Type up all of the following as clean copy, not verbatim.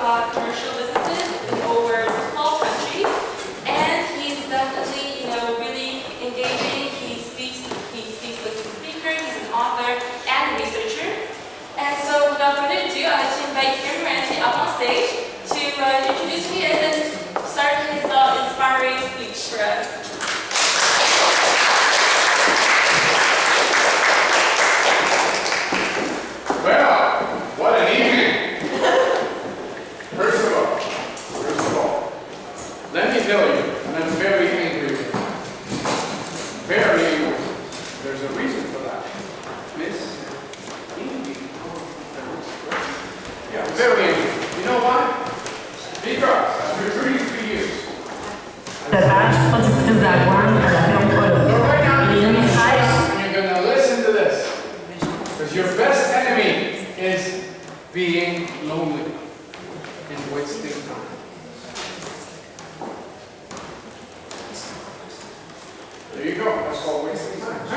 commercial businesses in over 12 countries, and he's definitely, really engaging. He speaks like a speaker, he's an author and a researcher. And so without further ado, I'd like to invite Pierre Morency up on stage to introduce me and then start his inspiring speech for us. Well, what an evening! First of all, let me tell you, I'm very angry. Very angry. There's a reason for that. Miss? Yeah, very angry. You know why? Because after 33 years. So right now, you're going to listen to this. Because your best enemy is being lonely and wasting time. There you go. That's called wasting time. I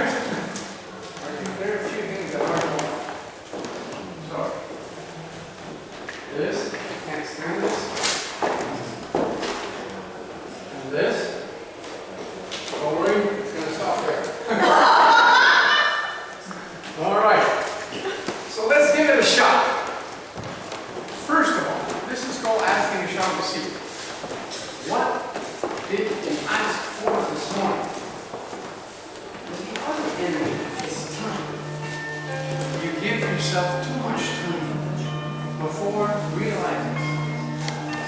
think there are a few things that are wrong. Sorry. This, I can't stand this. And this, don't worry, it's going to stop there. All right. So let's give it a shot. First of all, this is called asking a shot to see. What did you ask for this morning? The other enemy is time. You give yourself too much time before realizing it.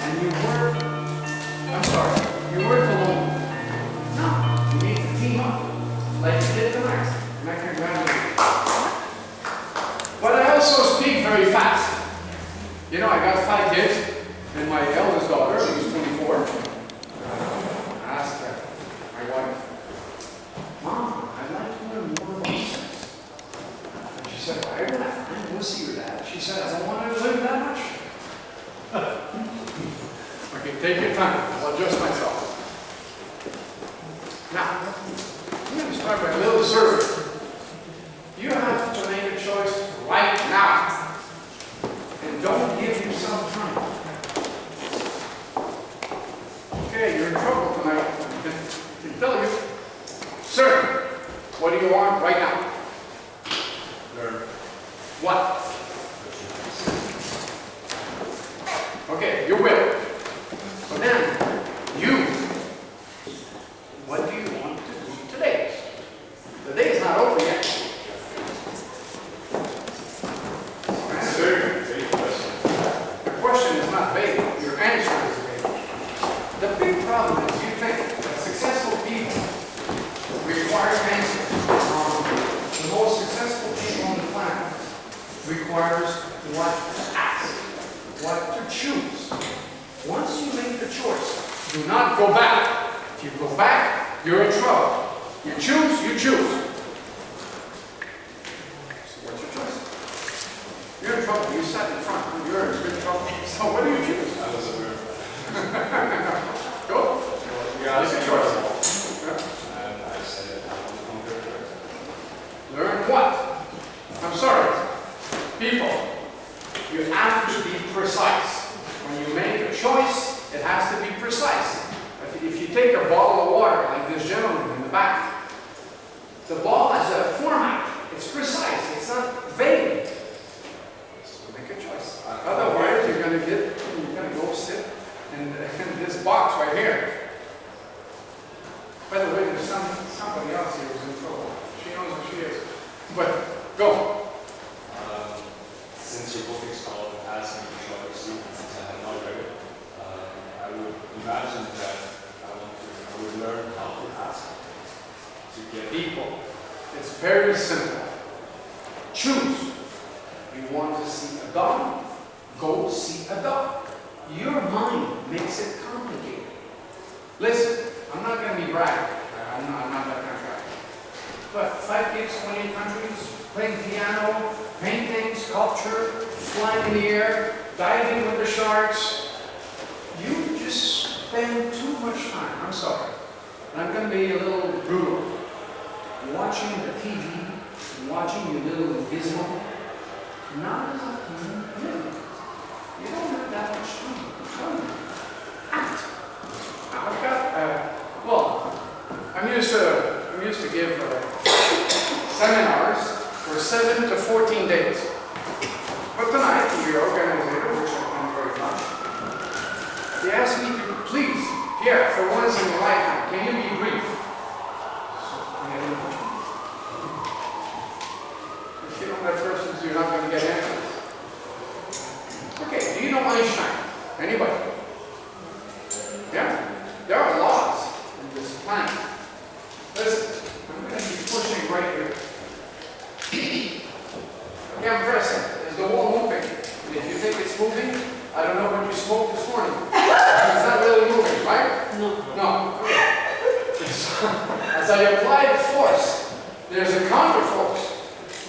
And you work alone. No, you need to team up like you did tonight. And I congratulate you. But I also speak very fast. I got 5 kids, and my eldest daughter, who's 24, asked my wife, Mom, I'd like to learn more about sex. And she said, why are you not? We'll see your dad. She said, I don't want to learn that much. Okay, take your time. I'll adjust myself. Now, I'm going to start by a little survey. You have to make a choice right now. And don't give yourself time. Okay, you're in trouble tonight. I can tell you. Sir, what do you want right now? Learn. What? Okay, you will. But then, what do you want to do today? The day is not over yet. The question is not vague. Your answer is vague. The big problem is you think that successful people require answers. The most successful people on the planet requires what to ask, what to choose. Once you make the choice, do not go back. If you go back, you're in trouble. You choose, you choose. So what's your choice? You're in trouble. You sat in front. You're in big trouble. So what do you choose? I was aware of that. Go. Yeah, it's a choice. And I said, learn what? I'm sorry. People, you have to be precise. When you make a choice, it has to be precise. If you take a bottle of water, like this gentleman in the back, the ball has a format. It's precise. It's not vague. So make a choice. Otherwise, you're going to go sit in this box right here. By the way, there's somebody else here who's in trouble. She knows who she is. But go. Since your book is called Asking a Short Sleep, since I have not read it, I would imagine that I would learn how to ask to get People. It's very simple. Choose. You want to see a dog? Go see a dog. Your mind makes it complicated. Listen, I'm not going to be bragging. I'm not that kind of guy. But 5 kids, 28 countries, playing piano, painting, sculpture, flying in the air, diving with the sharks. You just spend too much time. I'm sorry. And I'm going to be a little brutal. Watching the TV, watching your little gizmo, not enough time. You don't have that much time. 7 to 14 days. But tonight, the organizer, which I thank very much, they asked me to please, Pierre, for once in your lifetime, can you be brief? If you don't have questions, you're not going to get answers. Okay, do you know Einstein? Anybody? Yeah? There are laws in this planet. Listen, I'm going to be pushing right here. Okay, I'm pressing. Is the wall moving? If you think it's moving, I don't know what you smoked this morning. It's not really moving, right? No. Okay. As I apply the force, there's a counterforce,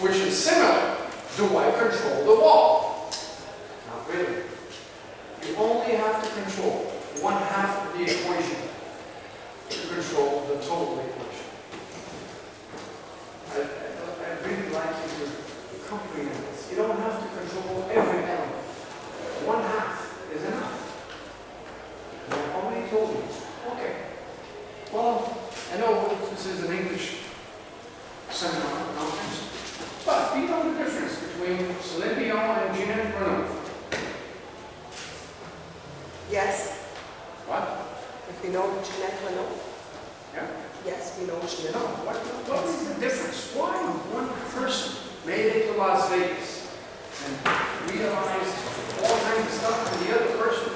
which is similar. Do I control the wall? Not really. You only have to control one half of the equation to control the total equation. I'd really like you to comprehend this. You don't have to control every element. One half is enough. And I already told you. Okay. Well, I know this is an English seminar conference, but do you know the difference between Celine Dion and Jeanette Renaud? Yes, What? if we know Jeanette Renaud. Yeah? Yes, we know Jeanette. No, what is the difference? Why one person made it to Las Vegas and realized all kinds of stuff and the other person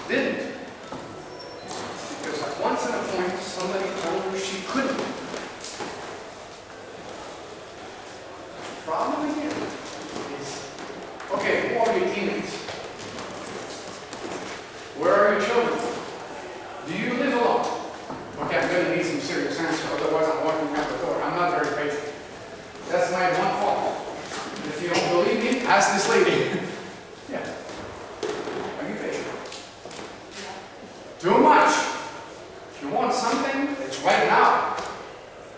didn't? Because at once at a point, somebody told her she couldn't. The problem again is, okay, who are your teammates? Where are your children? Do you live alone? Okay, I'm going to need some serious answers, otherwise I'm walking out the door. I'm not very patient. That's my one fault. If you don't believe me, ask this lady. Yeah. Are you patient? Too much. If you want something, it's right now.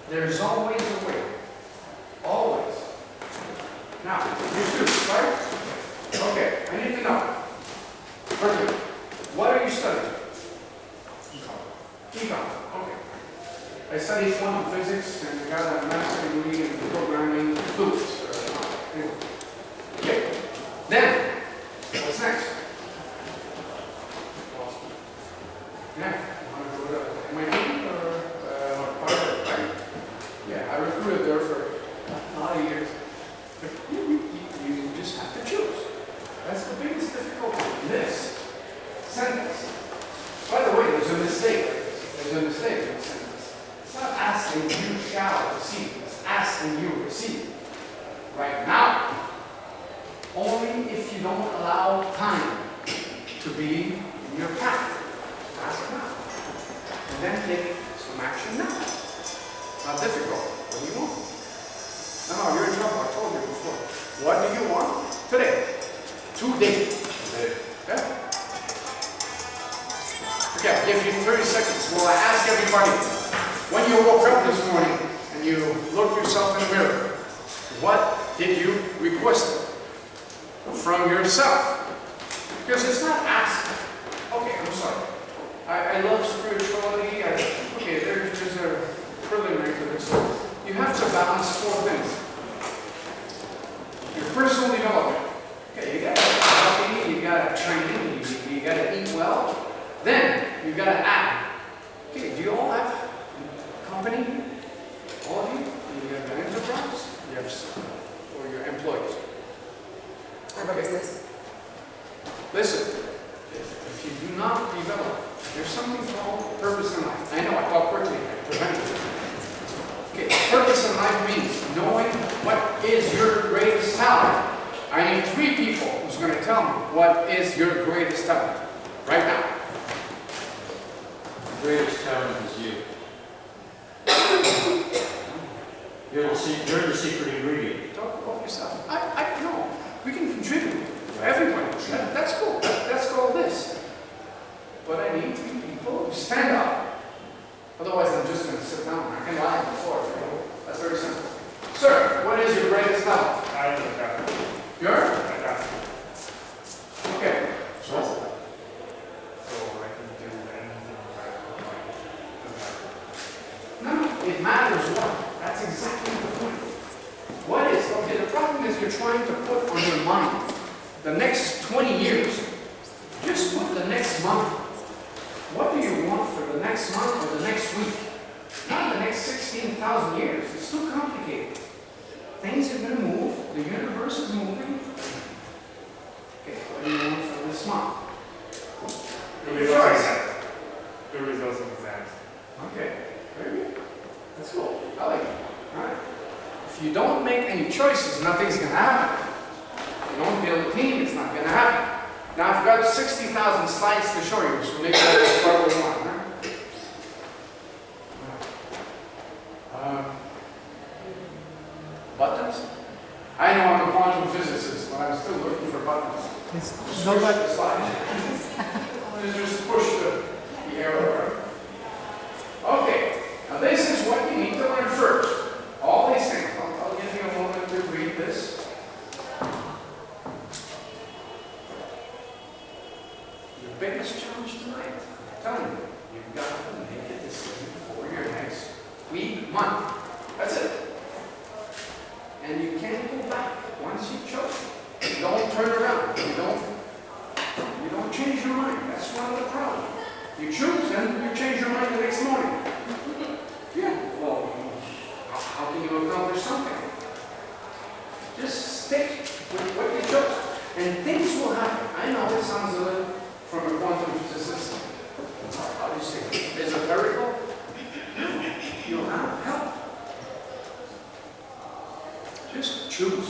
There's always a way. Always. Now, you choose, right? Okay, I need to know. Perfect. What are you studying? Econ. Okay. I studied quantum physics and got a master's degree in programming fluids. Anyway. Okay. Then, what's next? Yeah. You want to go to MIT or Harvard, right? Yeah, I recruited there for a lot of years. But you just have to choose. That's the biggest difficulty in this sentence. By the way, there's a mistake. There's a mistake in this sentence. It's not asking you shall receive. It's asking you receive. Right now. Only if you don't allow time to be in your path. Ask now. And then take some action now. Not difficult. What do you want? No, you're in trouble. I told you before. What do you want? Today. Today. Yeah? Okay, I'll give you 30 seconds. Well, I ask everybody, when you woke up this morning and you looked yourself in the mirror, what did you request from yourself? Because it's not asking. Okay, I'm sorry. I love spirituality. Okay, there's a preliminary to this. You have to balance 4 things. Your personal development. Okay, you got to healthy, you got to train, you got to eat well. Then, you got to act. Okay, do you all have a company? All of you? You have an enterprise? You have, or your employees? I have a business. Listen, if you do not develop, there's something called purpose in life. I know, I talk quickly, I prevent it. Okay, purpose in life means knowing what is your greatest talent. I need 3 people who's going to tell me what is your greatest talent right now. Greatest talent is you. You're the secret ingredient. Talk about yourself. I know. We can contribute. Everyone. That's cool. Let's call this. But I need 3 people to stand up. Otherwise, I'm just going to sit down. I can lie on the floor. That's very simple. Sir, what is your greatest talent? I don't got it. Your? I got it. Okay. So I can do anything I want. No, it matters what. That's exactly the point. What is, okay, you're trying to put on your mind the next 20 years, just put the next month. What do you want for the next month or the next week? Not the next 16,000 years. It's too complicated. Things are going to move. The universe is moving. Okay, what do you want for this month? The Your results of choice. exams. The results of exams. Okay, very good. That's cool. I like it. All right. If you don't make any choices, nothing's going to happen. If you don't build a team, it's not going to happen. Now, I've got 60,000 slides to show you, so maybe I'll start with one. Huh? Buttons? I know I'm a quantum physicist, but I'm still looking for buttons. Just push the slide. Just push the arrow. Okay, now this is what you need to learn first. All these things. I'll give you a moment to read this. Your biggest challenge tonight, I'm telling you, you've got to make a decision for your next week, month. That's it. And you can't go back once you've chosen. You don't turn around. You don't change your mind. That's one of the problems. You choose and you change your mind the next morning. Yeah, well, how can you accomplish something? Just stick with what you chose. And things will happen. I know it sounds a little from a quantum physicist. How do you say? Esoterical? You'll have help. Just choose.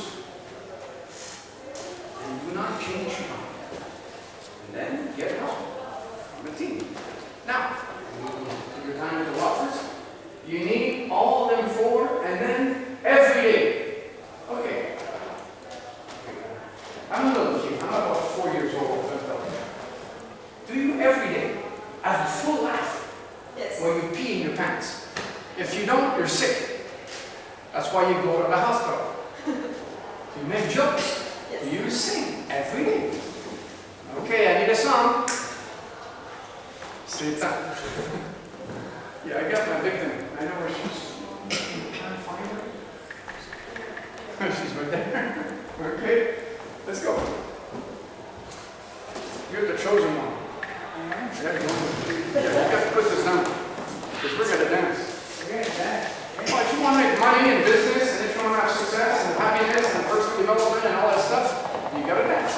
And do not change your mind. And then get help from a team. Now, your time at the office, you need all of them four, and then every day. Okay. I'm a little kid. I'm about 4 years old. Do you every day have a full laugh? Yes. When you pee in your pants? If you don't, you're sick. That's why you go to the hospital. You make jokes. Yes. You sing every day. Okay, I need a song. Straight time. Yeah, I got my victim. I know where she's. Can I find her? She's right there. Okay, let's go. You're the chosen one. Yeah, you got to put this down. Because we're going to dance. Well, if you want to make money in business, and if you want to have success and happiness and personal development and all that stuff, you got to dance.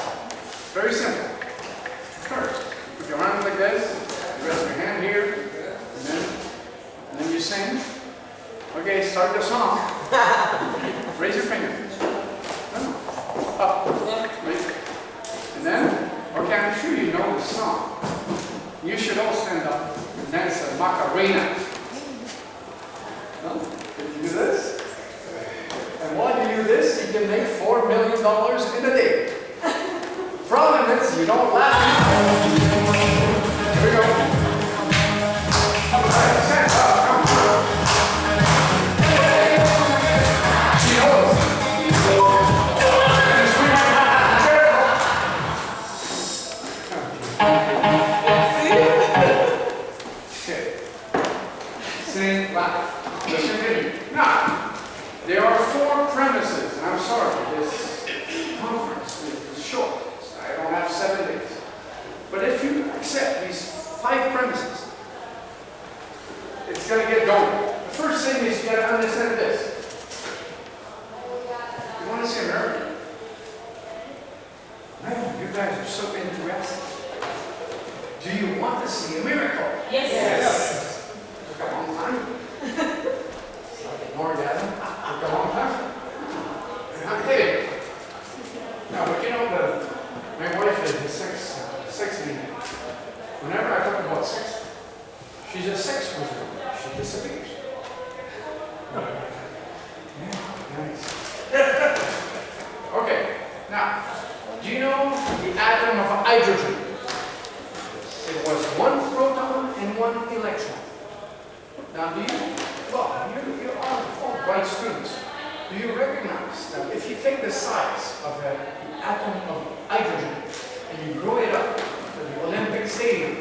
Very simple. First, put your arms like this, you rest your hand here, and then you sing. Okay, start the song. Raise your finger. Up. Raise it. And then, okay, I'm sure you know the song. You should all stand up and dance a Macarena. No? Can you do this? And while you do this, you can make $4 million in a day. Problem is, you don't laugh. Here we go. All right, stand up. Come on. She knows. Okay. Sing, laugh. Listen to me. Now, there are 4 premises, and I'm sorry, this conference is short. I don't have 7 days. But if you accept these 5 premises, it's going to get going. The first thing is you got to understand this. You want to see America? Man, you guys are so interested. Do you want to see a miracle? Yes. Took a long time. It's like an orgasm. Took a long time. I'm kidding. No, but you know, my wife is a sex leader. Whenever I talk about sex, she's a sex wizard. She disappears. Yeah, nice. Okay, now, do you know the atom of hydrogen? It was 1 proton and 1 electron. Now, do you, well, you are all bright students. Do you recognize that if you take the size of the atom of hydrogen and you grow it up to the Olympic Stadium,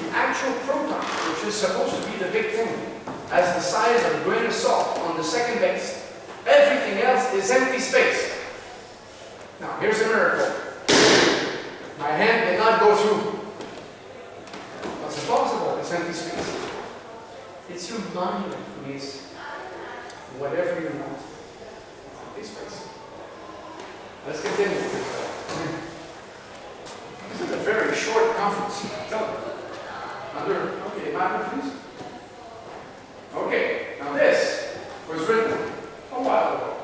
the actual proton, which is supposed to be the big thing, has the size of a grain of salt on the second base. Everything else is empty space. Now, here's a miracle. My hand did not go through. What's impossible? It's empty space. It's your mind that creates whatever you want. Empty space. Let's continue. This is a very short conference. Okay, Madam, please. Okay, now this was written a while ago.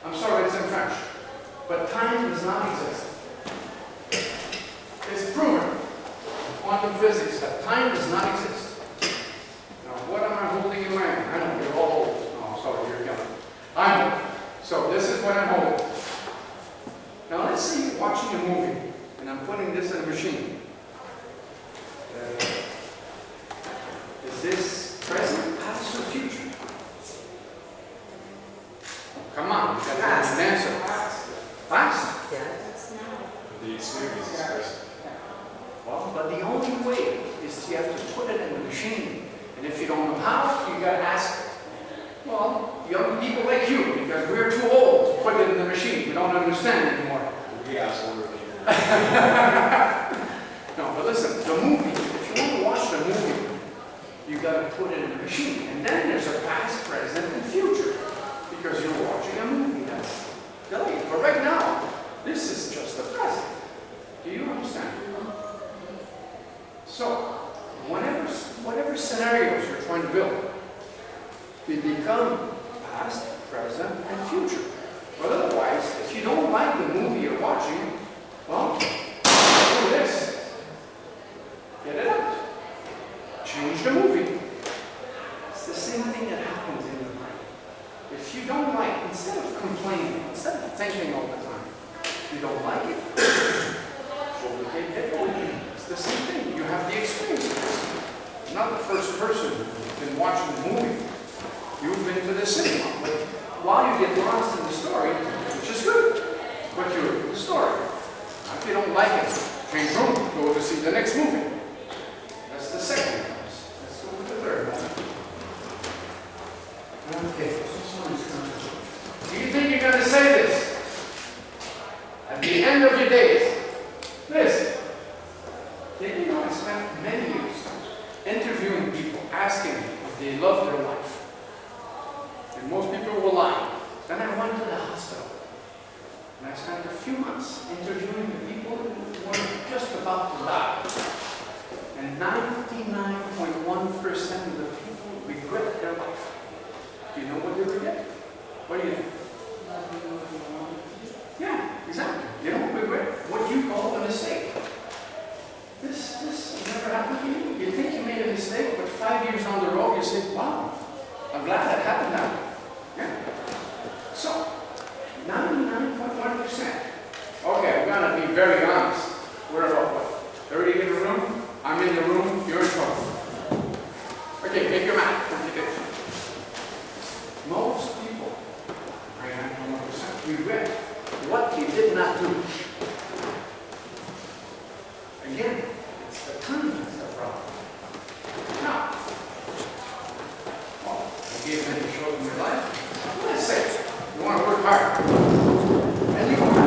I'm sorry, it's in French. But time does not exist. It's proven in quantum physics that time does not exist. Now, what am I holding in my hand? I know, you're all old. Oh, sorry, you're young. I'm old. So this is what I'm holding. Now, let's say you're watching a movie, and I'm putting this in a machine. Is this present, past, or future? Come on, you gotta have an answer. Past? Yeah. The experience is present. Well, but the only way is you have to put it in the machine. And if you don't know how, you gotta ask, well, young people like you, because we're too old to put it in the machine. We don't understand anymore. We ask older people. No, but listen, the movie, if you want to watch the movie, you gotta put it in the machine. And then there's a past, present, and future. Because you're watching a movie that's delayed. But right now, this is just the present. Do you understand? So, whatever scenarios you're trying to build, they become past, present, and future. But otherwise, if you don't like the movie you're watching, well, do this. Get it out. Change the movie. It's the same thing that happens in your mind. If you don't like, instead of complaining, instead of thinking all the time, if you don't like it, it's the same thing. You have the experience of this. You're not the first person who's been watching the movie. You've been to the cinema. But while you get lost in the story, which is good, but you're in the story. If you don't like it, change room, go to see the next movie. That's the second one. Let's go with the third one. Okay. Do you think you're going to say this? At the end of your days, this. Did you know I spent many years interviewing people, asking if they love their life? And most people were lying. Then I went to the hospital. And I spent a few months interviewing the people who were just about to die. And 99.1% of the people regret their life. Do you know what they regret? What do you think? Yeah, exactly. They don't regret what you call a mistake. This never happened to you. You think you made a mistake, but 5 years down the road you say, wow, I'm glad that happened now. Yeah. So, 99.1%. Okay, I'm gonna be very honest. We're about what? 30 in the room? I'm in the room, you're in trouble. Okay, make your math. Most people, 99.1%, regret what they did not do. Again, it's the time that's the problem. Now, well, I gave many shows in my life. Let's say you want to work hard. And you want to,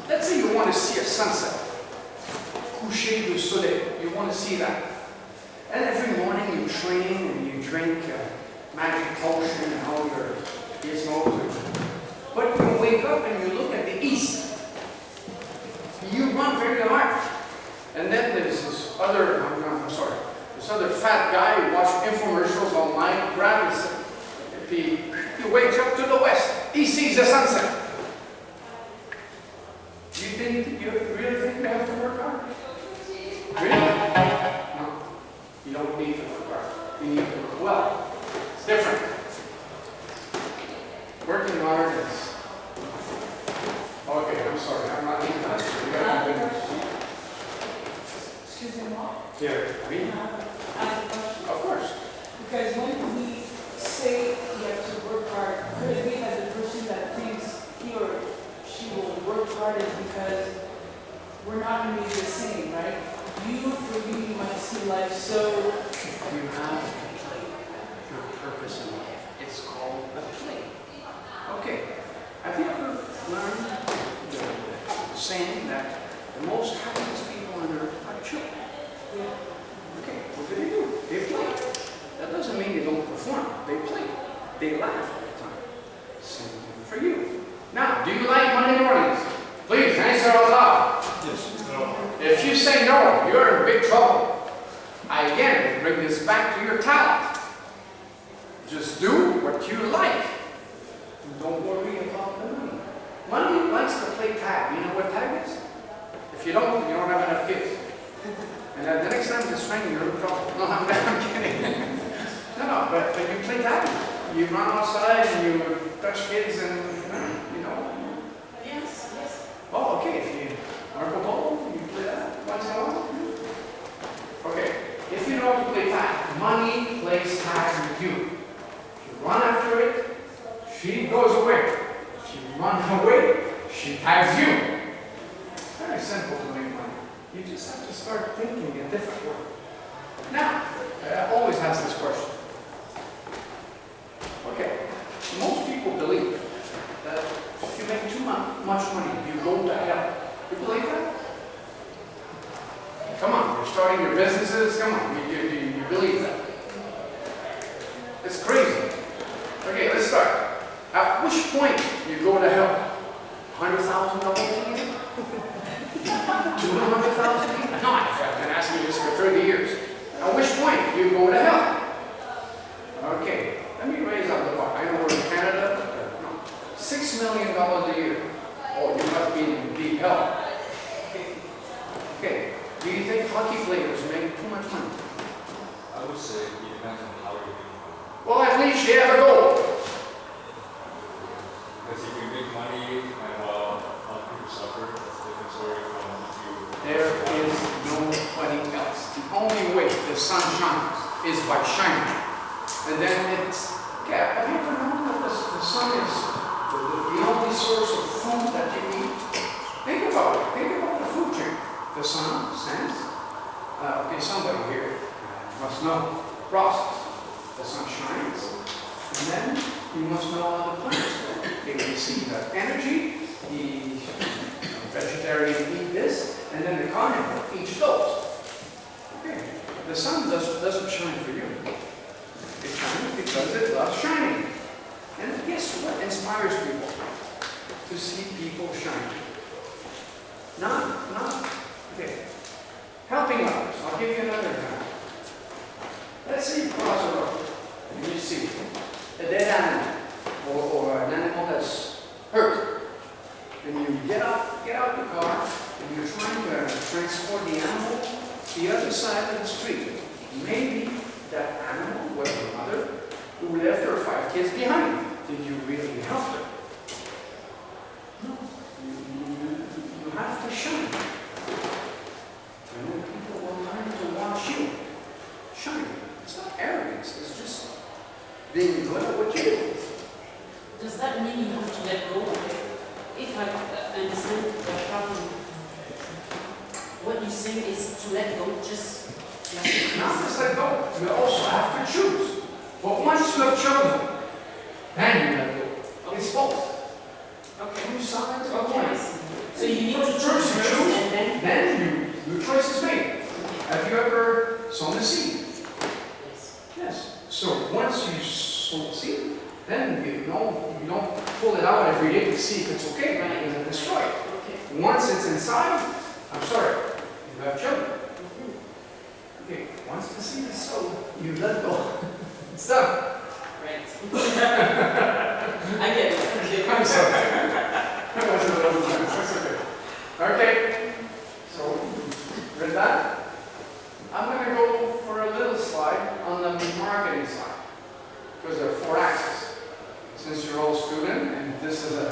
let's say you want to see a sunset. Coucher du soleil. You want to see that. And every morning you train and you drink magic potion and all your gizmos. But you wake up and you look at the east. You run very hard. And then there's this other, this other fat guy who watches infomercials all night, grabs he wakes up to the west. He sees the sunset. Do you really think you have to work hard? Really? No. You don't need to work hard. You need to work well. It's different. Working hard is... Okay, I'm sorry. I'm not being nice. You gotta be good. Excuse me, Mark. Here, me? I have a question. Of course. Because when we say you have to work hard, could it be that the person that thinks he or she will work hard is because we're not going to be the same, right? You, for you, you might see life so... You have to play your purpose in life. It's called a play. Okay. Have you ever learned saying that the most happiest people on earth are children. Okay, what do? They play. That doesn't mean they don't perform. They play. They laugh all the time. Same thing for you. Now, do you like Monday mornings? Please answer out loud. Yes. No. If you say no, you're in big trouble. I again bring this back to your talent. Just do what you like. Don't worry about the money. Money likes to play tag. You know what tag is? If you don't have enough kids. And the next time it's raining, you're in trouble. No, I'm kidding. No, but you play tag. You run outside and you touch kids and, you know. Yes, yes. Oh, okay. If you Marco Polo, you play that once in a while. Okay. If you know how to play tag, money plays tag with you. If you run after it, she goes away. If you run away, she tags you. Very simple to make money. You just have to start thinking a different way. Now, I always ask this question. Okay, most people believe that if you make too much money, you go to hell. You believe that? Come on, you're starting your businesses. Come on, you believe that? It's crazy. Okay, let's start. At which point you go to hell? $100,000 a year? $200,000? No, I've been asking you this for 30 years. At which point you go to hell? Okay, let me raise up the bar. I know we're in Canada. No, $6 million a year. Oh, you must be in deep hell. Okay, do you think hockey players make too much money? I would say it depends on how you make money. Well, at least they have a goal. Because if you make money and other people suffer, that's a different story from if you... There is nobody else. The only way the sun shines is by shining. And then it's, yeah, have you ever known that the sun is the only source of food that you eat? Think about it. Think about the food chain. The sun stands. Okay, somebody here must know process. The sun shines. And then you must know how the plants grow. They receive that energy. The vegetarian eat this, and then the carnivore eats those. Okay. The sun doesn't shine for you. It shines because it loves shining. And guess what inspires people? To see people shining. Okay. Helping others. I'll give you another example. Let's say you cross a road and you see a dead animal or an animal that's hurt. And you get out the car and you're trying to transport the animal to the other side of the street. Maybe that animal was a mother who left her 5 kids behind. Did you really help her? No. You have to shine. And then people will learn to watch you shine. It's not arrogance, it's just being good at what you do. Does that mean you have to let go? If I understand the problem, what you're saying is to let go, just let it Not just let go, you also have to choose. But once you have chosen, then you let go. It's both. Okay. 2 sides of a Okay. coin. So you need to choose First you first choose, and then. then your choice is made. Have you ever sown a seed? Yes. Yes. So once you sow a seed, then you don't pull it out every day to see if it's okay, right? You're going to destroy it. Okay. Once it's inside, I'm sorry, you have children. Okay, once the seed is sown, you let go. It's done. Right. I get it. Okay. I'm sorry. That wasn't what I was doing. That's okay. Okay, so with that, I'm going to go for a little slide on the marketing side, because there are 4 axes. Since you're all student, and this is a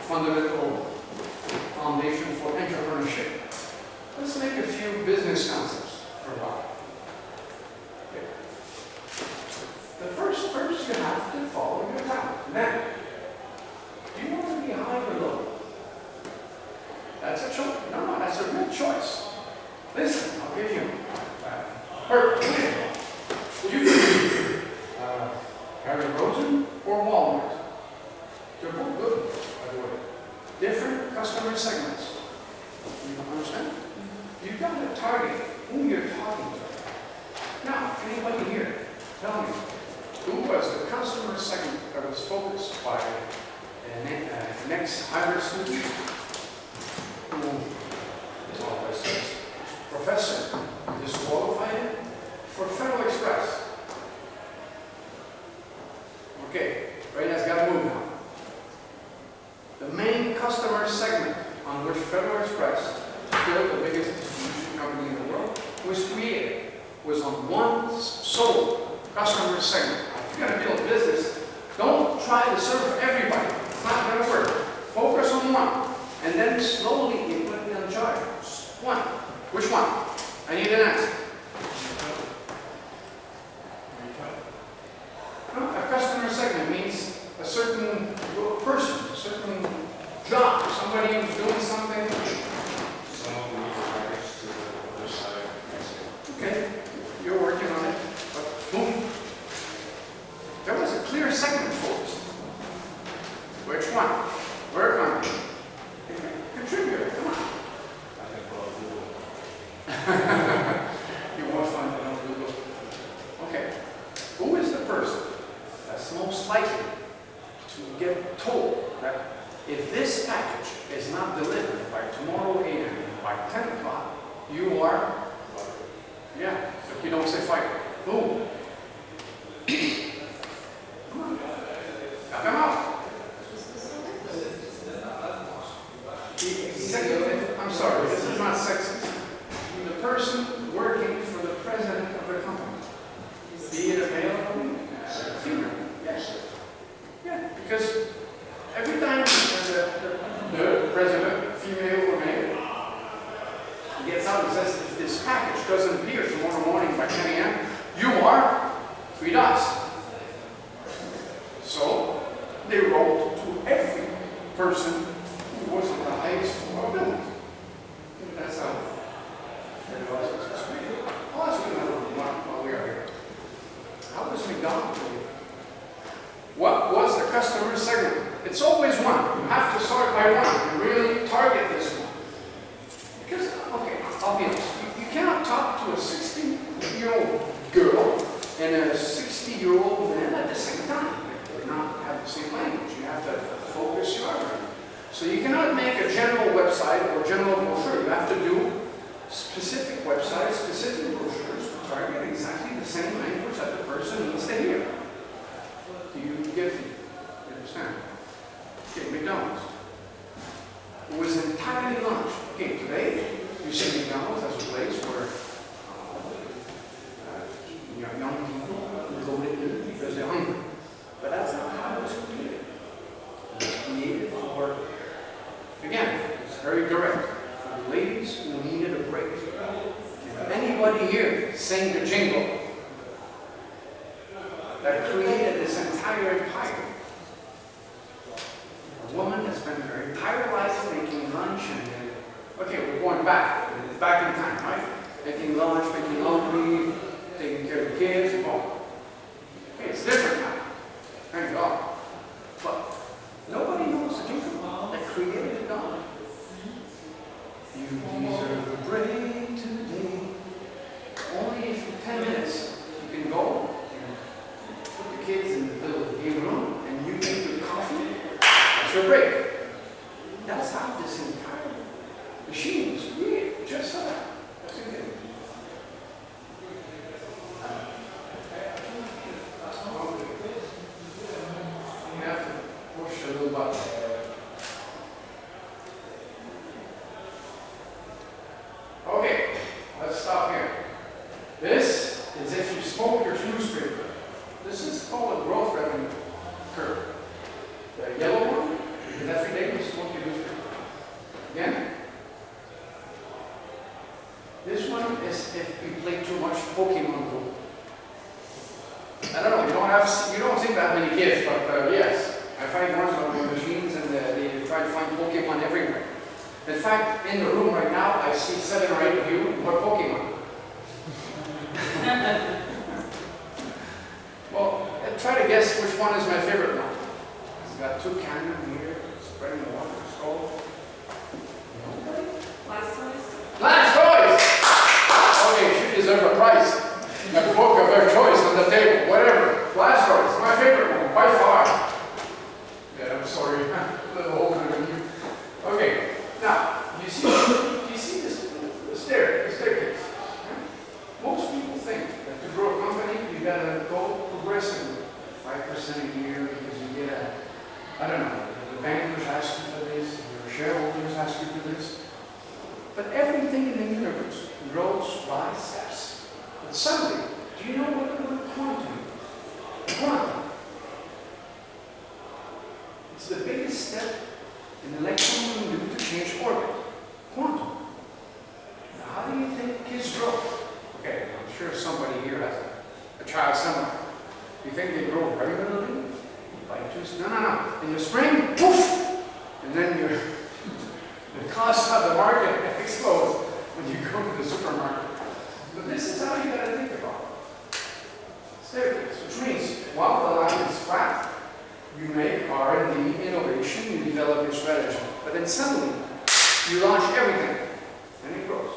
fundamental foundation for entrepreneurship, let's make a few business concepts for a while. Okay. The first you have to follow your talent. Then, do you want to be high or low? That's a choice. No, that's a real choice. Listen, I'll give you you can be Harry Rosen or Walmart. They're both good, by the way. Different got to target who you're talking to. Now, anybody here, tell me, who was the customer segment that was focused by the next hybrid student? Who is always says, professor disqualified for Federal Express. Okay, right, that's got to move now. The main customer segment on which Federal Express, still the biggest distribution company in the world, was created was on one sole customer segment. If you're going to build a business, don't try to serve everybody. It's not going to work. Focus on one, and then slowly you put it in charge. One. Which one? I need an answer. No, a customer segment means a certain person, a certain job, somebody who's doing something. Someone who needs a package to the other side. Okay, you're working on it, but boom. There was a clear segment for us. Which one? Work on it. Contribute, come on. I think we'll do it. You won't find it on Google. Okay, who is the person that's most likely to get told that if this package is not delivered by tomorrow a.m., by 10 o'clock, you are, yeah, but you don't say fight. Who? Come on. Got them out. I'm sorry, this is not sexist. The person working for the president of the company. Be it a male or female. Yes. Yeah, because every time the president, female or male, gets out and says, if this package doesn't appear tomorrow morning by 10 a.m., you are 3 dots. So they wrote to every person who was in the highest floor of building. That's how it was. I'll ask you another one while we are here. How was McDonald's? What was the customer segment? It's always one. You have to start by one and really target this one. Because, okay, I'll be honest. You cannot talk to a 60-year-old girl and a 60-year-old man at the same time. They not have the same language. You have to focus your argument. So you cannot make a general website or general brochure. You have to do specific websites, specific brochures to target exactly the same language that the person needs to hear. Do you get me? You understand? Okay, McDonald's. It was entirely launched. Okay, today you see McDonald's as a place where young people go to eat because they're hungry. But that's not how it was created. It was created for, again, it's very direct, for the ladies who needed a break. If anybody here sang the jingle that created this entire empire, a woman that spent her entire life making lunch and, okay, we're going back in time, right? Making lunch, making laundry, taking care of the kids, and all. Okay, it's different now. Thank God. But nobody knows the jingle that created it all. You deserve a break today. Only if for 10 minutes you can go and put the kids in the little game room and you take your coffee. That's your break. That's how this entire machine was created. Just for that. That's it. You have to push a little button. Okay, let's stop here. This is if you smoke your newspaper. This is called a growth revenue curve. The yellow one is every day you smoke your newspaper. Again, this one is if you play too much Pokemon Go. I don't know, you don't seem to have many kids, but yes, I find ones on the machines and they try to find Pokemon everywhere. In fact, in the room right now, I see 7 or 8 of you more Pokemon. Well, try to guess which one is my favorite one. It's got 2 cannons here, spreading the water. So, nobody? Blastoise? Blastoise! the table, whatever. Lazarus, my favorite one, by far. Yeah, I'm sorry, I'm a little older than you. Okay, now, you see this staircase? Right? Most people think that to grow a company, you gotta go progressively, 5% a year, because you get I don't know, the bankers ask you for this, your shareholders ask you for this. But everything in the universe grows by steps. But suddenly, do you know what the word quantum is? Quantum. It's the biggest step an electron can do to change orbit. Quantum. Now, how do you think kids grow? Okay, I'm sure somebody here has a child somewhere. You think they grow regularly? By juice? No. In the spring, poof! And then the cost of the market explodes when you go to the supermarket. But this is how you gotta think about it. Staircase, which means while the line is flat, you make R&D, innovation, you develop your strategy. But then suddenly, you launch everything, and it grows.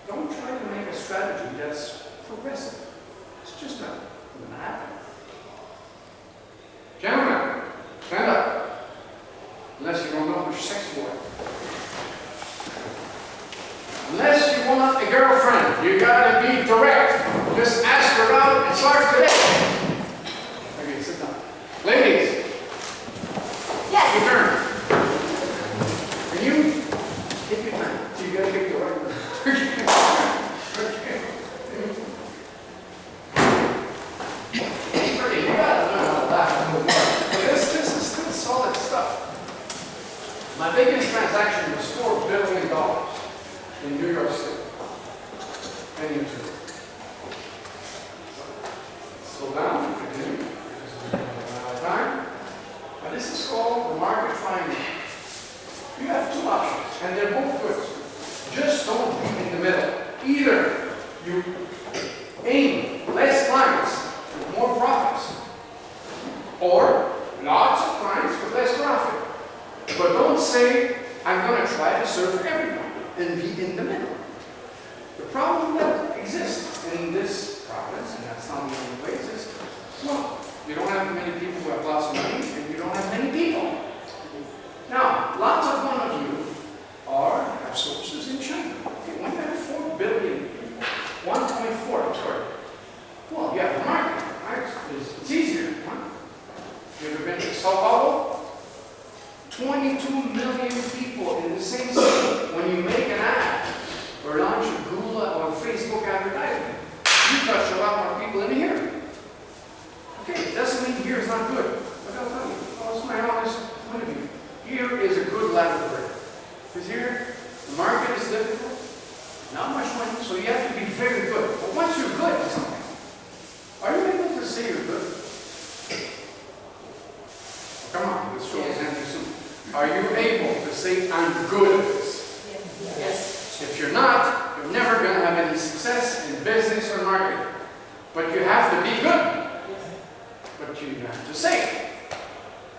Don't try to make a strategy that's progressive. It's just not going to happen. Gentlemen, stand up. Unless you don't know which sex you are. Unless you want a girlfriend, you gotta be direct. Just ask her out and start today. Okay, sit down. Ladies. Yes. Your turn. Can you take your time? You gotta get the order. Okay. Okay, you gotta learn how to laugh a little more. This is still solid stuff. My biggest transaction was $4 billion in New York City. 10 years ago. Slow down, continue. Time. Now this is called the market triangle. You have two options, and they're both good. Just don't be in the middle. Either you aim less clients with more profits, or lots of clients with less profit. But don't say, I'm going to try to serve everyone and be in the middle. The problem that exists in this province, and that's not the only place, is, well, you don't have many people who have lots of money, and you don't have many people. Now, lots of one of you have sources in China. Okay, when you have 4 billion people, 1.4, I'm sorry. Well, you have the market, right? It's easier, huh? You ever been to Sao Paulo? 22 million people in the same city. When you make an ad or launch a Google or Facebook advertisement, you touch a lot more people in here. Okay, it doesn't mean here is not good. But I'll tell you, it's my honest point of view. Here is a good laboratory. Because here, the market is difficult, not much money, so you have to be very good. But once you're good at something, are you able to say you're good? Come on, let's show this answer soon. Are you able to say, I'm good at this? Yes. If you're not, you're never going to have any success in business or marketing. But you have to be good. But you have to say it.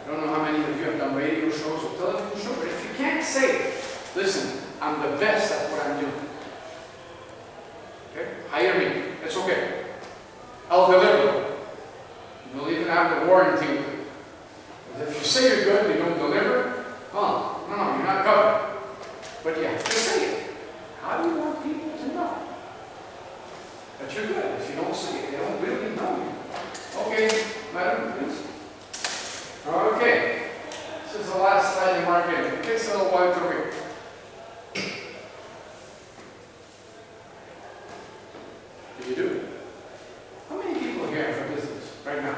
I don't know how many of you have done radio shows or television shows, but if you can't say it, listen, I'm the best at what I'm doing. Okay? Hire me. It's okay. I'll deliver. You'll even have the warranty with it. If you say you're good and you don't deliver, no, you're not covered. But you have to say it. How do you want people to know that you're good? If you don't say it, they don't really know you. Okay, madam, please. Okay. This is the last slide in marketing. It takes a little while to read. Do you do it? How many people here are for business right now?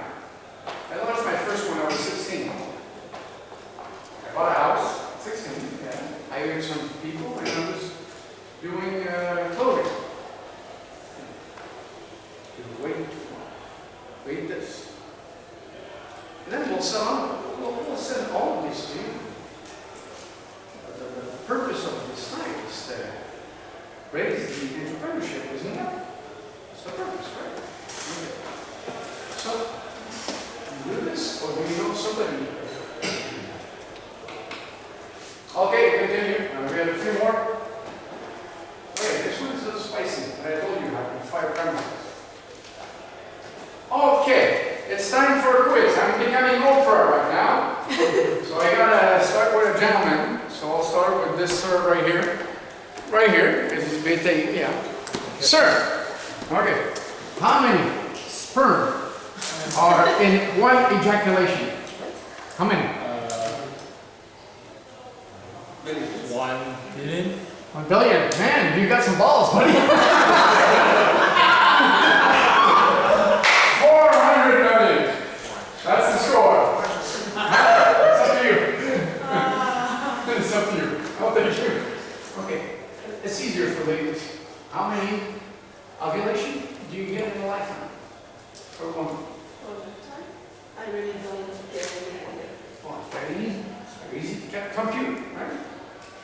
I launched my first one when I was 16. I bought a house, 16, yeah. I hired some people and I was doing clothing. Wait this. And then we'll send all of these to you. The purpose of this night is to raise the entrepreneurship, isn't it? That's the purpose, right? Okay. So, do this, or do you know somebody? Okay, continue. We have a few more. Okay, this one's a little spicy, but I told you I have 5 premises. gotta start with a gentleman, so I'll start with this sir right here. Right here, this is bit, yeah. Sir, okay, how many sperm are in one ejaculation? How many? 1 million. 1 billion. Man, you got some balls, buddy. 400 million. That's the score. It's up to you. It's up to you. Oh, thank you. Okay, it's easier for ladies. How many ovulation do you get in a lifetime? For a woman? I really don't get any. Well, it's very easy. It's very easy to compute, right?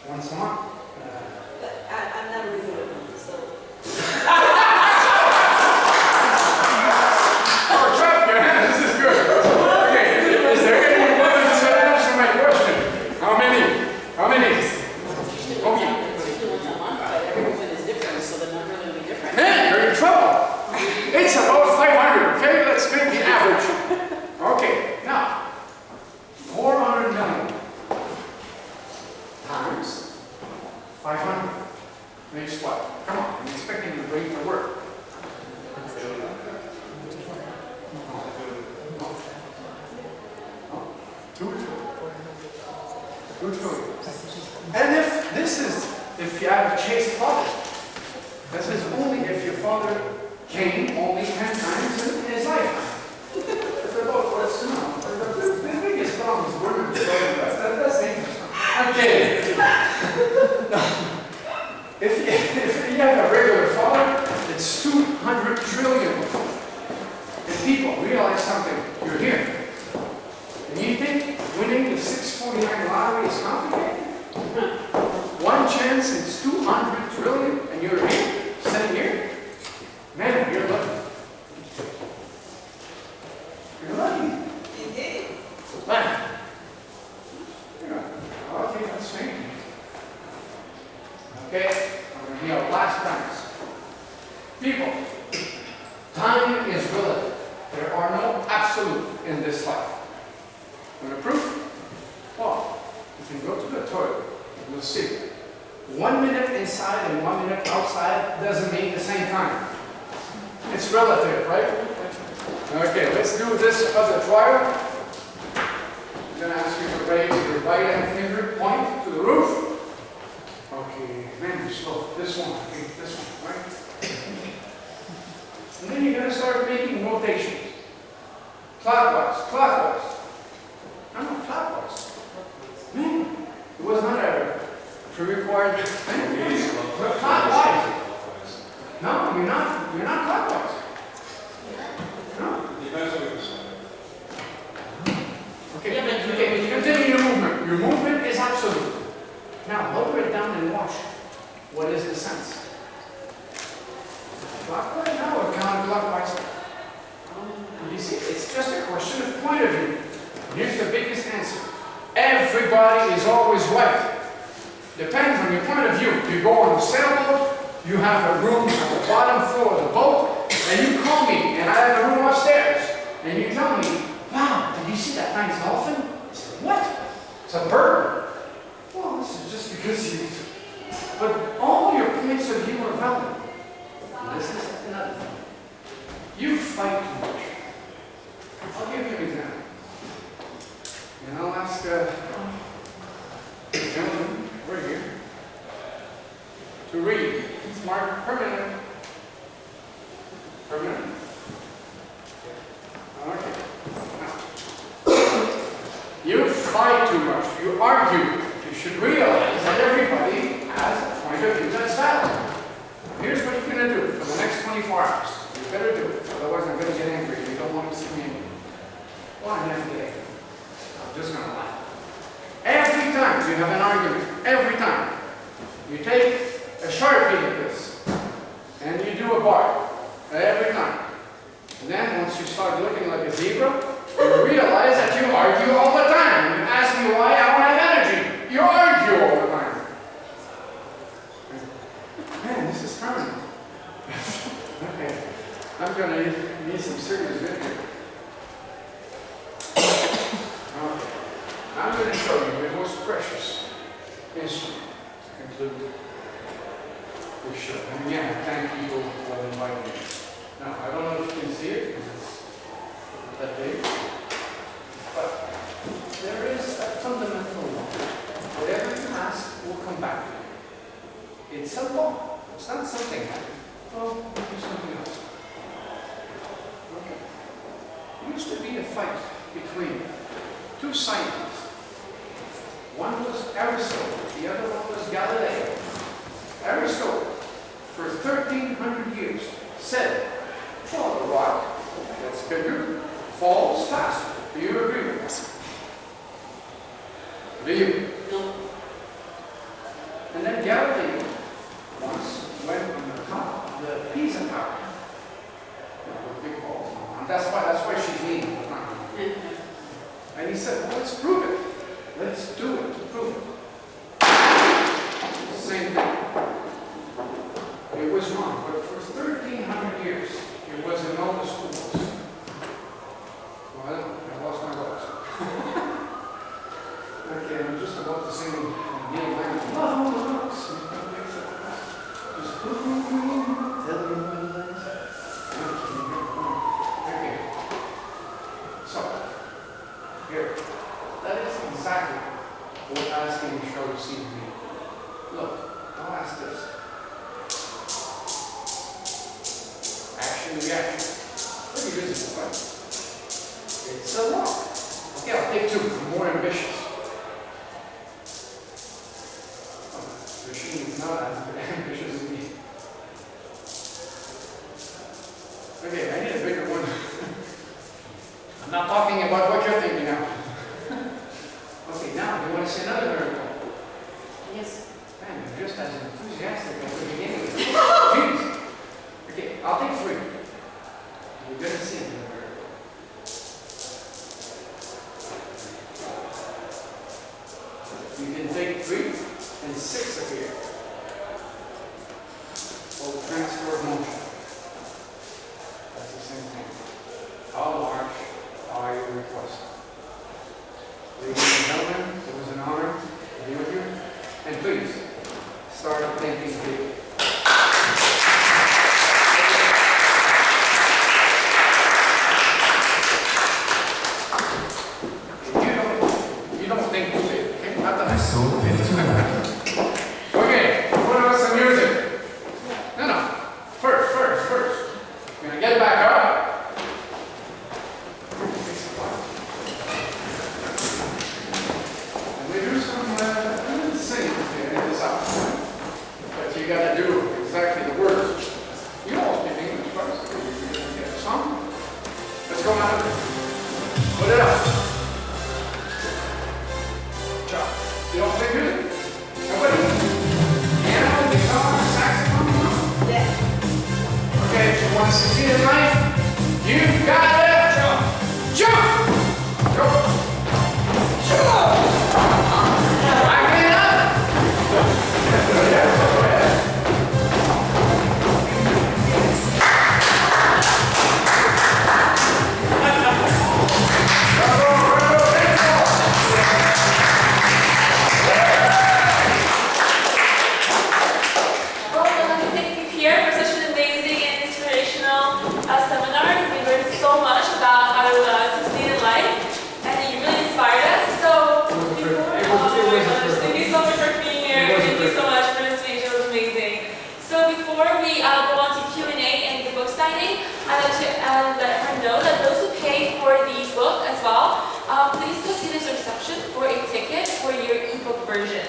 Once a month. I'm not really good at them, so. Oh, drop your hand. This is good. Okay, is there any woman to answer my question? How many? How many? Okay. Everyone is different, so the number will be different. Man, you're in trouble. It's about 500, okay? Let's make the average. Okay, now, 400 million times 500 makes what? Come on, I'm expecting the brain to work. 2 trillion. And if you have a chaste father, this is only if your father came only 10 times in his lifetime. The biggest problem is women. That's dangerous. Okay. If you have a regular father, it's 200 trillion. If people realize something, you're here. And you think winning the 649 lottery is complicated? One chance, it's 200 trillion, and you're here, sitting here? Man, you're lucky. You're lucky. Indeed. Man. Okay, that's me. Okay, I'm going to be our last premise. People, time is relative. There are no absolute in this life. Want a proof? Well, you can go to the toilet and you'll see. 1 minute inside and 1 minute outside doesn't mean the same time. It's relative, right? Okay, let's do this other trial. I'm going to ask you to raise your right hand finger, point to the roof. Okay, man, you're slow. This one, okay, this one, right? And then you're going to start making rotations. Clockwise, clockwise. No, clockwise. Man, it was not a pre-required thing. Clockwise. No, you're not clockwise. No. Depends on your side. Okay, continue your movement. Your movement is absolute. Now, lower it down and watch. What is the sense? Clockwise now or counterclockwise? You see, it's just a question of point of view. Here's the biggest answer. Everybody is always right. Depends on your point of view. You go on a sailboat, you have a room at the bottom floor of the boat, and you call me, and I have a room upstairs, and you tell me, wow, did you see that nice dolphin? I said, what? It's a bird. Well, this is just because you... But all your points of view are valid. This is another thing. You fight too much. I'll give you an example. And I'll ask the gentleman right here to read. Mark permanent. Permanent. Okay. Now, you fight too much. You argue. You should realize that everybody has a point of view that's valid. Here's what you're going to do for the next 24 hours. You better do it. Otherwise, I'm going to get angry. You don't want to see me angry. Well, I'm never get angry. I'm just going to laugh. Every time you have an argument, every time, you take a Sharpie like this, and you do a bar. Every time. And then, once you start looking like a zebra, you realize that you argue all the time. You ask me why I don't have energy. You argue all the time. Man, this is permanent. Okay. I'm going to need some serious video. Okay. I'm going to show you instrument to conclude this show. And again, I thank people for inviting me. Now, I don't know if you can see it because it's that big, but there is a fundamental law. Whatever you ask will come back to you. It's a law. It's not something that, well, we'll do something else. Okay. There used to be a fight between two scientists. One was Aristotle, the other one was Galileo. Aristotle, for 1,300 years, said, well, the rock that's bigger falls faster. Do you agree with this? Do you? No. And then Galileo once went on the top of the Pisa Tower. With big balls. And that's why she's mean. And he said, well, let's prove it. Let's do it to prove it. Same thing. It was wrong, but for 1,300 years, it was in all the schools. Well, I lost my words. Okay, I'm just about to sing Neil Young. No, just tell everybody that. Okay. So, here. That is exactly what asking the show seems to be. Look, I'll ask this. Action, reaction. Pretty busy, right? It's a lot. Okay, I'll take two. I'm more ambitious. Oh, the machine is not as ambitious as me. Okay, I need a bigger one. I'm not talking about what you're thinking now. Okay, now you want to say another miracle? Yes. Man, you're just as enthusiastic as the beginning. Jeez. Okay, I'll take three. You're going to see another miracle. You can take 3 and 6 appear. Called transfer of motion. That's the same thing. How large are your requests? Ladies and gentlemen, it was an honor to be with you. And please, start thinking big. You don't think too big, okay? Not that I so okay, put on some music. No. First. We're gonna get back up. And we do some singing to end this up. But you gotta do exactly the words. You all speak English first. You're gonna get a song. Let's go now. Put it up. Chop. You don't play music? Nobody? Piano, guitar, saxophone? No? Yeah. Okay, if you want to succeed in life, you've got to jump. Jump! Jump! Jump! Back it up! Go ahead. Well, I'd like to thank you, Pierre, for such an amazing and inspirational seminar. We learned so much about how to succeed in life, and you really inspired us. So, thank you so much for being here. Thank you so much for this speech. It was amazing. So, before we go on to Q&A and the book signing, I'd like to let her know that those who pay for the book as well, please go see this reception for a ticket for your ebook version.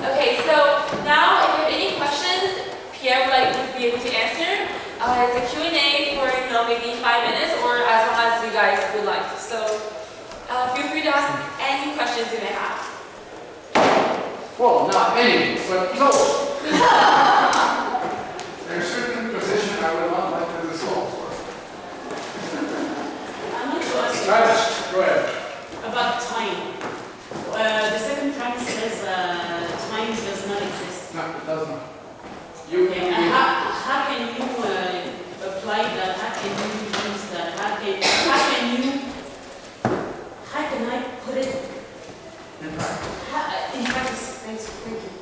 Okay, so now if you have any questions, Pierre would be able to answer. It's a Q&A for maybe 5 minutes or as long as you guys would like. So feel free to ask any questions you may have. Well, not many, but close. There's a certain position I would not like to resolve for. I'm not sure. Travis, go ahead. About time. The second time says time does not exist. No, it doesn't. You Okay, and how can you apply that? How can you use that? How can I put it in practice. in practice? Thank you.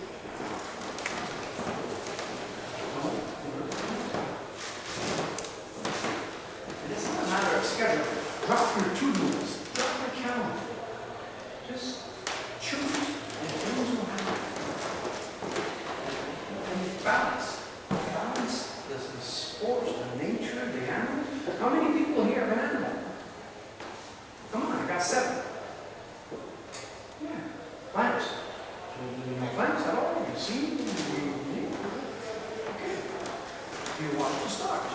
You watch the stars.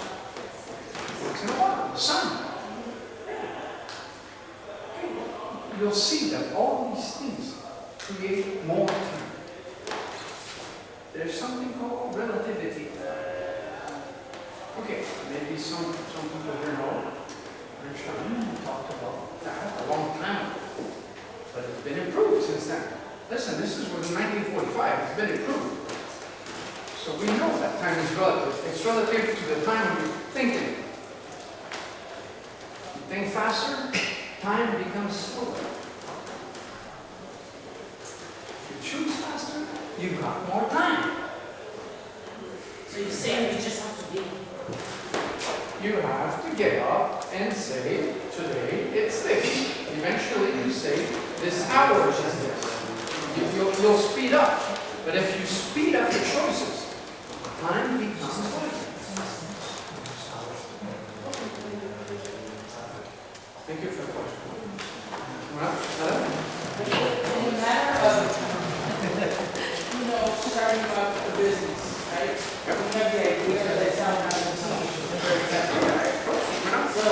Once in a while, the sun. You'll see that all these things create more time. There's something called relativity. Okay, maybe some people here know. Einstein talked about that a long time ago. But it's been improved since then. Listen, this was in 1945. It's been improved. So we know that time is relative. It's relative to the time of your thinking. You think faster, time becomes slower. You choose faster, you got more time. So you're saying we just have to be. You have to get up and say, today it's this. Eventually you say, this hour is this. You'll speed up. But if you speed up your choices, time becomes life. Thank you for the question. Well, In the matter of, starting up a business, right? We have the idea that sound like a very So,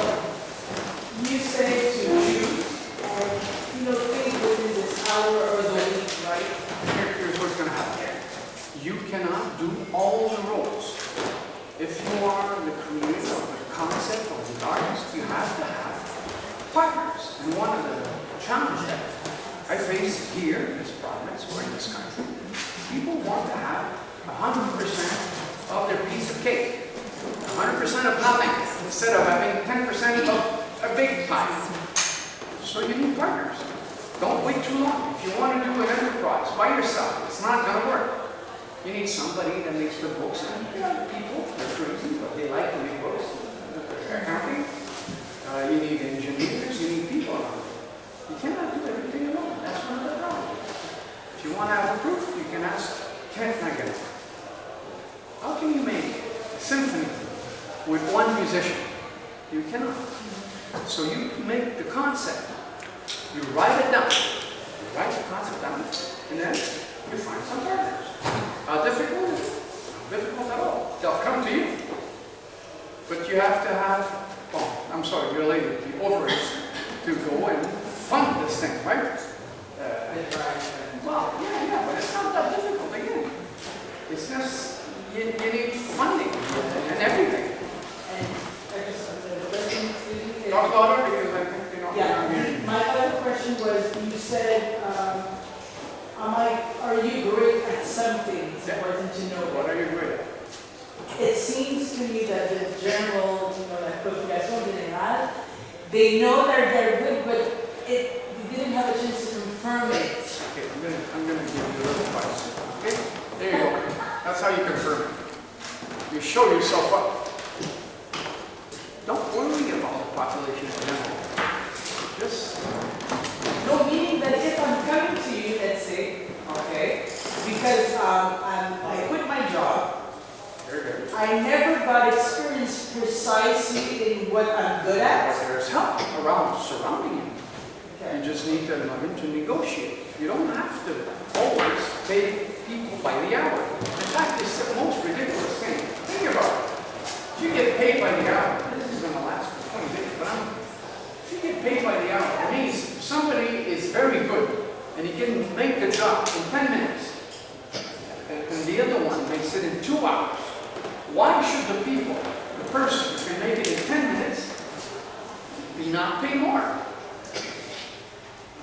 you say to choose, or, think within this hour or the week, right? here's what's going to happen. You cannot do all the roles. If you are the creator of the concept of the artist, you have to have partners. And one of the challenges that I face here in this province or in this country, people want to have 100% of their piece of cake, 100% of nothing, instead of having 10% of a big pie. So you need partners. Don't wait too long. If you want to do an enterprise by yourself, it's not going to work. You need somebody that makes the books. And people, they're crazy, but they like to make books. Accounting. You need engineers. You need people around. You cannot do everything alone. That's one of the problems. If you want to have a proof, you can ask Kent Nagel. How can you make a symphony with one musician? You cannot. So you make the concept. You write it down. You write the concept down, and then you find some partners. How difficult is it? Not difficult at all. They'll come to you. But you have to have, I'm sorry, you're late, the ovaries to go and fund this thing, right? Well, yeah, but it's not that difficult again. It's just, you need funding and everything. And I guess the question, excuse me. Talk about it because I think, Yeah, my other question was, you said, are you great at something? It's important to know. What are you great at? It seems to me that the general, like population general, they know that they're good, but we didn't have a chance to confirm it. Okay, I'm gonna give you a little advice. Okay? There you go. That's how you confirm it. You show yourself up. Don't worry about the population in general. Just No, meaning that if I'm coming to you, let's say, okay, because I quit my job, very good. I never got experience precisely in what I'm good at. But there's help around surrounding you. Okay. You just need to learn to negotiate. You don't have to always pay people by the hour. In fact, it's the most ridiculous thing. Think about it. If you get paid by the hour, this is going to last for 20 days, but if you get paid by the hour, it means somebody is very good and he can make the job in 10 minutes. And the other one makes it in 2 hours. Why should the person who can make it in 10 minutes, be not paid more?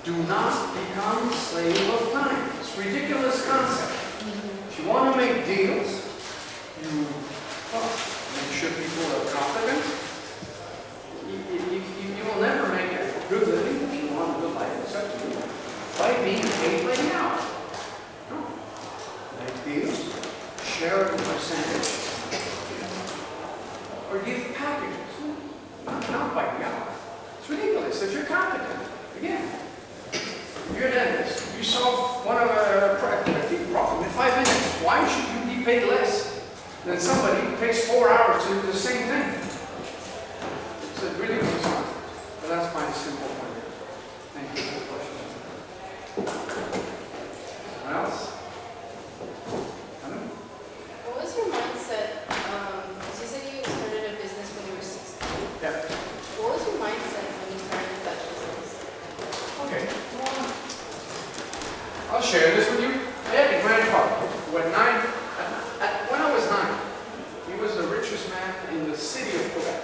Do not become slave of time. It's a ridiculous concept. If you want to make deals, you make sure people are competent. You will never make a good living if you want a good life, except by being paid by the hour. No. Make deals, share a percentage, or give packages. Not by the hour. It's ridiculous if you're competent. Again, you're a dentist. You solve one of a teeth problem in 5 minutes. Why should you be paid less than somebody who takes 4 hours to do the same thing? It's a ridiculous concept. But that's my simple point. Thank you for the question. What else? What was your mindset? So share this with you. I had a grandfather who at when I was 9, he was the richest man in the city of Quebec.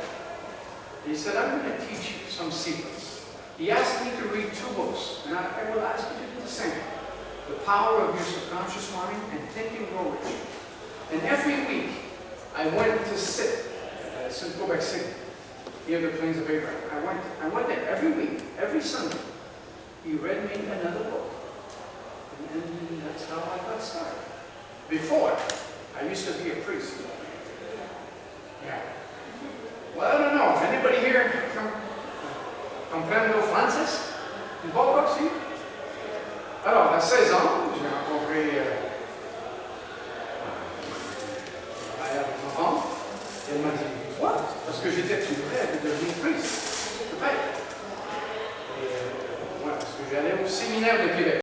He said, I'm going to teach you some secrets. He asked me to read 2 books, and I will ask you to do the same. The Power of Your Subconscious Mind and Think and Grow Rich. And every week, I went to sit in Quebec City, near the Plains of Abraham. I went there every week, every Sunday. He read me another book. And that's how I got started. Before, I used to be a priest. Yeah. Well, I don't know. Anybody here comprendo français? Un peu aussi? Alors, à 16 ans, j'ai rencontré avec ma femme. Elle m'a dit, quoi? Parce que j'étais tout près de devenir priest. Peut-être. Et voilà, parce que j'allais au séminaire de Québec.